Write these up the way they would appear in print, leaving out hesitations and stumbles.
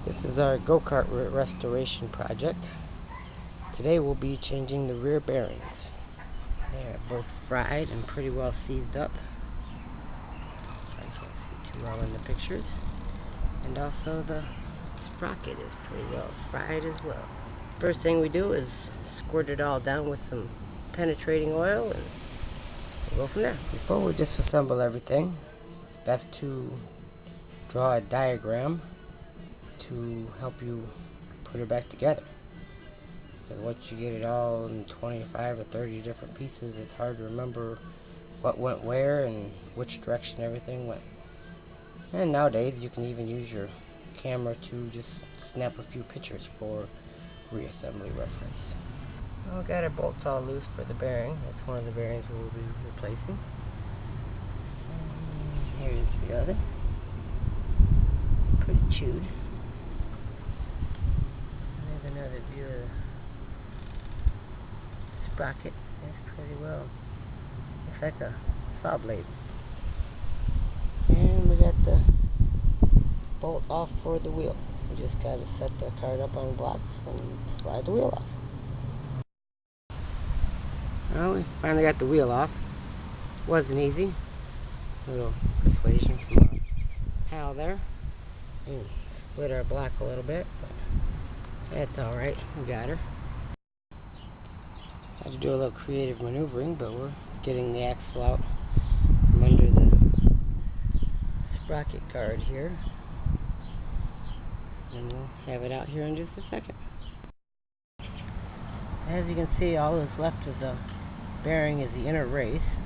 This is our go-kart restoration project. Today we'll be changing the rear bearings. They're both fried and pretty well seized up. I can't see too well in the pictures. And also the sprocket is pretty well fried as well. First thing we do is squirt it all down with some penetrating oil and we'll go from there. Before we disassemble everything, it's best to draw a diagram to help you put it back together. Because once you get it all in 25 or 30 different pieces, it's hard to remember what went where and which direction everything went. And nowadays you can even use your camera to just snap a few pictures for reassembly reference. Well, we got our bolts all loose for the bearing. That's one of the bearings we'll be replacing. And here's the other. Pretty chewed. There's another view of the sprocket. It's pretty well. Looks like a saw blade. And we got the bolt off for the wheel. We just got to set the cart up on blocks and slide the wheel off. Well, we finally got the wheel off. Wasn't easy. A little persuasion from our pal there. And split our block a little bit, but that's alright. We got her. Had to do a little creative maneuvering, but we're getting the axle out from under the sprocket guard here. And we'll have it out here in just a second. As you can see, all that's left of the bearing is the inner race.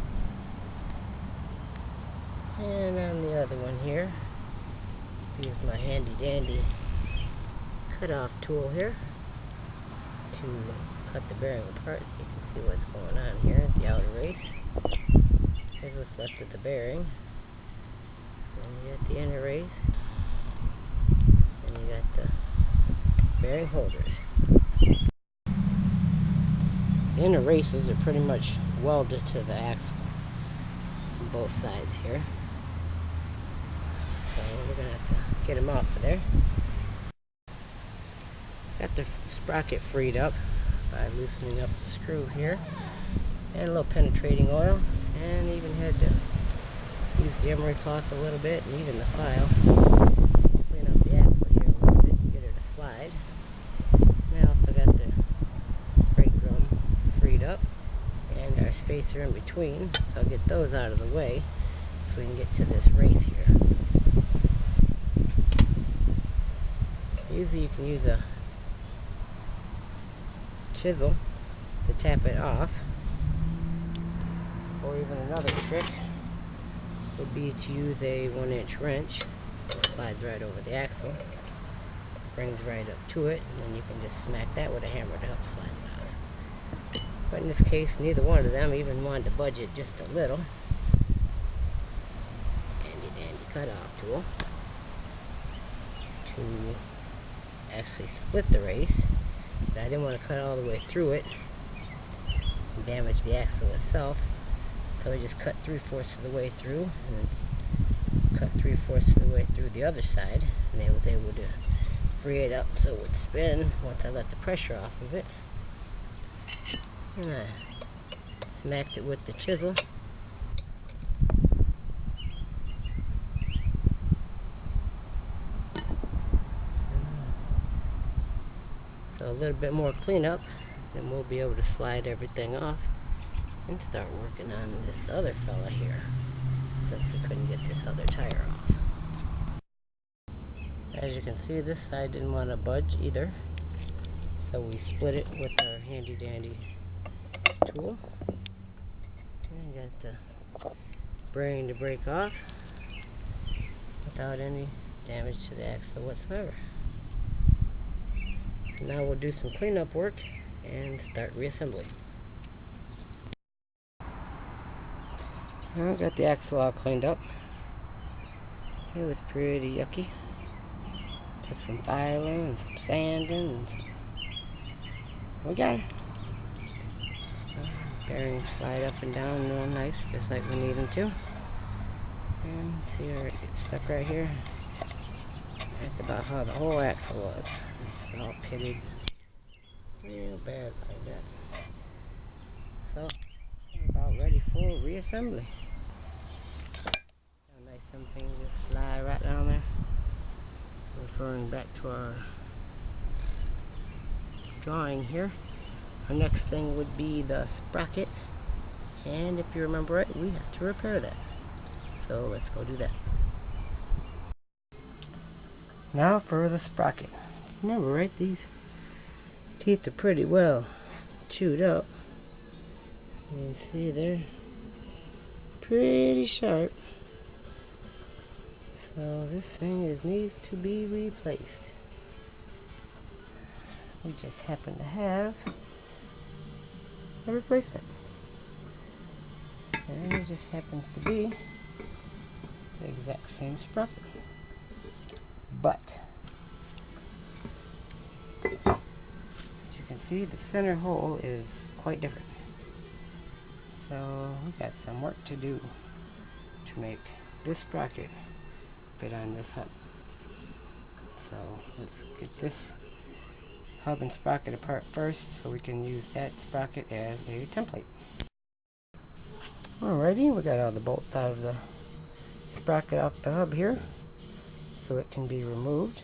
And on the other one here, use my handy dandy cut-off tool here to cut the bearing apart so you can see what's going on here at the outer race. Here's what's left of the bearing. And you got the inner race. And you got the bearing holders. The inner races are pretty much welded to the axle on both sides here. So we're going to have to get them off of there. Got the sprocket freed up by loosening up the screw here. And a little penetrating oil. And even had to use the emery cloth a little bit and even the file. Clean up the axle here a little bit to get her to slide. And I also got the brake drum freed up. And our spacer in between. So I'll get those out of the way so we can get to this race here. Usually you can use a chisel to tap it off, or even another trick would be to use a 1-inch wrench. It slides right over the axle, brings right up to it, and then you can just smack that with a hammer to help slide it off. But in this case, neither one of them even wanted to budge it just a little. Handy dandy cut-off tool to actually split the race, but I didn't want to cut all the way through it and damage the axle itself, so I just cut 3/4 of the way through and then cut 3/4 of the way through the other side, and I was able to free it up so it would spin once I let the pressure off of it. And I smacked it with the chisel. So a little bit more cleanup, then we'll be able to slide everything off and start working on this other fella here, since we couldn't get this other tire off. As you can see, this side didn't want to budge either, so we split it with our handy dandy tool. And got the bearing to break off without any damage to the axle whatsoever. Now we'll do some cleanup work and start reassembly. I got the axle all cleaned up. It was pretty yucky. Took some filing and some sanding and we got it. Bearings slide up and down real nice, just like we need them to. And see where it gets stuck right here. That's about how the whole axle was. It's all pitted real bad like that. So, we're about ready for reassembly. How nice some things just slide right down there. Referring back to our drawing here, our next thing would be the sprocket. And if you remember right, we have to repair that. So let's go do that. Now for the sprocket. Remember right, these teeth are pretty well chewed up. You can see they're pretty sharp. So this thing needs to be replaced. We just happen to have a replacement. And it just happens to be the exact same sprocket. But as you can see, the center hole is quite different. So we got some work to do to make this sprocket fit on this hub. So let's get this hub and sprocket apart first so we can use that sprocket as a template. Alrighty, we got all the bolts out of the sprocket off the hub here so it can be removed.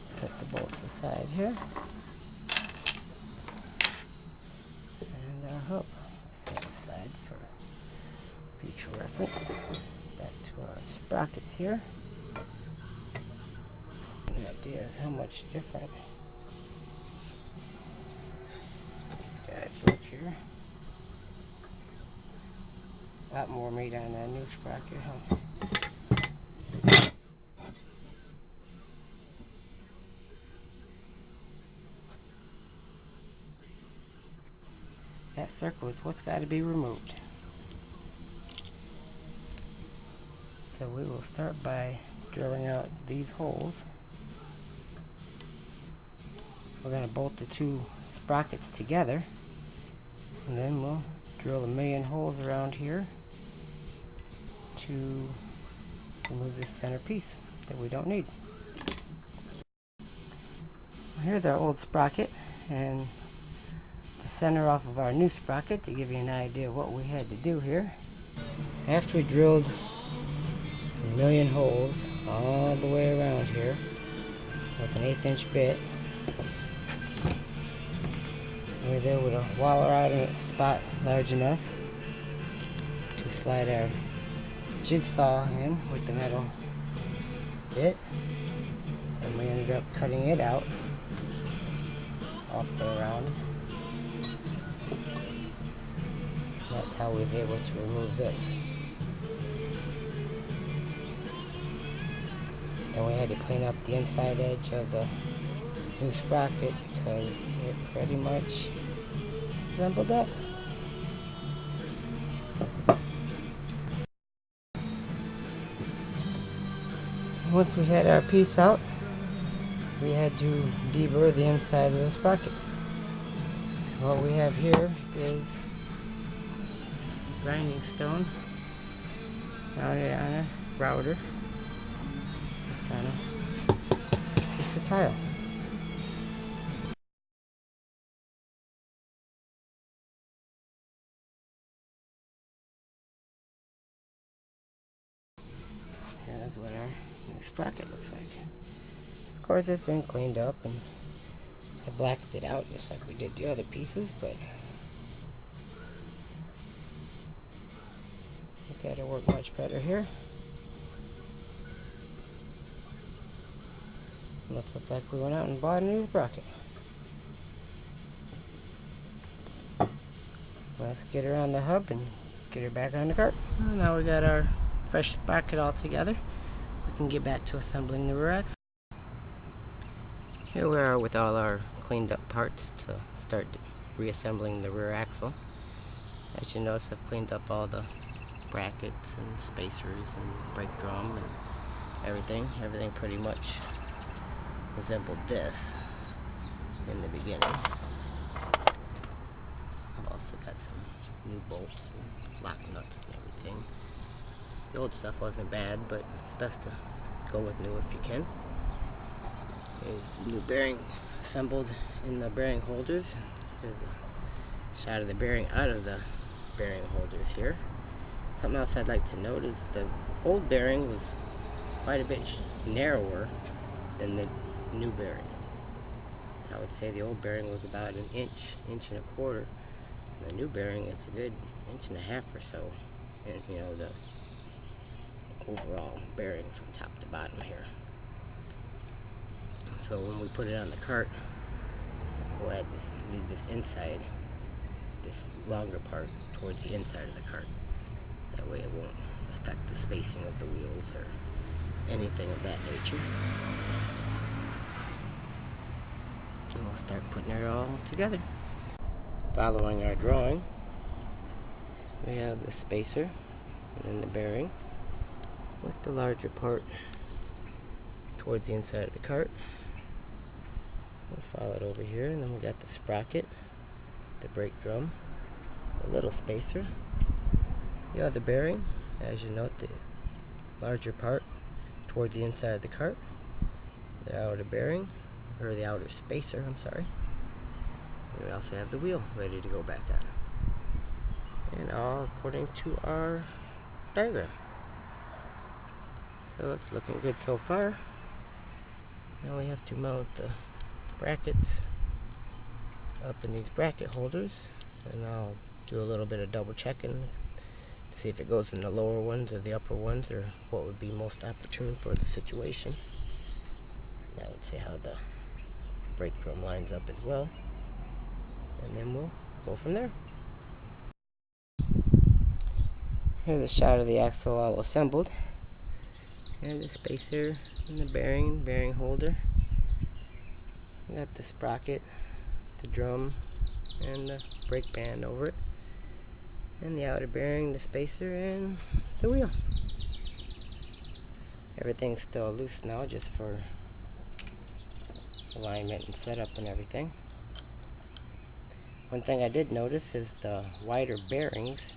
Set the bolts aside here. And our hub set aside for future reference. Back to our sprockets here. An idea of how much different these guys look here. A lot more meat on that new sprocket, huh? That circle is what's got to be removed. So we will start by drilling out these holes. We're going to bolt the two sprockets together, and then we'll drill 1,000,000 holes around here to remove this center piece that we don't need. Here's our old sprocket and the center off of our new sprocket to give you an idea of what we had to do here. After we drilled 1,000,000 holes all the way around here with an 1/8" bit, we was able to wallow out a spot large enough to slide our jigsaw in with the metal bit, and we ended up cutting it out all the way around. That's how we was able to remove this. And we had to clean up the inside edge of the new sprocket because it pretty much resembled that. Once we had our piece out, we had to deburr the inside of the sprocket. What we have here is grinding stone mounted on a router just on a piece of tile. Here's what our new sprocket looks like. Of course, it's been cleaned up and I blacked it out just like we did the other pieces, but I think that'll work much better here. Looks like we went out and bought a new sprocket. Let's get her on the hub and get her back on the cart. Now we got our fresh sprocket all together. We can get back to assembling the rear axle. Here we are with all our cleaned up parts to start reassembling the rear axle. As you notice, I've cleaned up all the brackets and spacers and brake drum and everything. Everything pretty much resembled this in the beginning. I've also got some new bolts and lock nuts and everything. The old stuff wasn't bad, but it's best to go with new if you can. Here's the new bearing assembled in the bearing holders. Here's a shot of the bearing out of the bearing holders here. Something else I'd like to note is the old bearing was quite a bit narrower than the new bearing. I would say the old bearing was about an inch and a quarter. And the new bearing is a good 1.5 inches or so. And you know, the overall bearing from top to bottom here. So when we put it on the cart, we'll add this inside, this longer part towards the inside of the cart. That way it won't affect the spacing of the wheels or anything of that nature. And we'll start putting it all together. Following our drawing, we have the spacer and then the bearing with the larger part towards the inside of the cart. We'll follow it over here, and then we got the sprocket, the brake drum, the little spacer, the other bearing, as you note, the larger part towards the inside of the cart, the outer bearing, or the outer spacer, I'm sorry. And we also have the wheel ready to go back on. And all according to our diagram. So it's looking good so far. Now we have to mount the brackets up in these bracket holders, and I'll do a little bit of double checking to see if it goes in the lower ones or the upper ones, or what would be most opportune for the situation. Now let's see how the brake drum lines up as well, and then we'll go from there. Here's a shot of the axle all assembled. Here's the spacer and the bearing holder. We got the sprocket, the drum, and the brake band over it. And the outer bearing, the spacer, and the wheel. Everything's still loose now, just for alignment and setup and everything. One thing I did notice is the wider bearings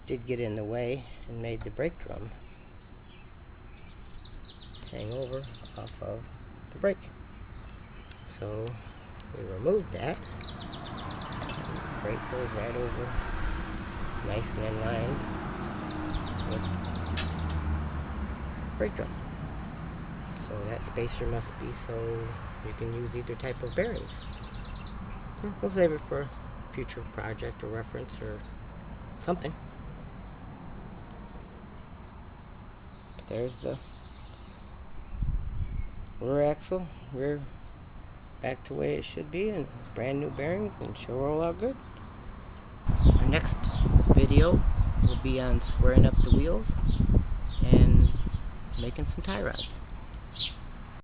did get in the way and made the brake drum hang over off of the brake. So we removed that. The brake goes right over, nice and in line with the brake drum. So that spacer must be so you can use either type of bearings. We'll save it for a future project or reference or something. There's the rear axle, rear back to the way it should be, and brand new bearings, and she'll roll out good. Our next video will be on squaring up the wheels and making some tie rods.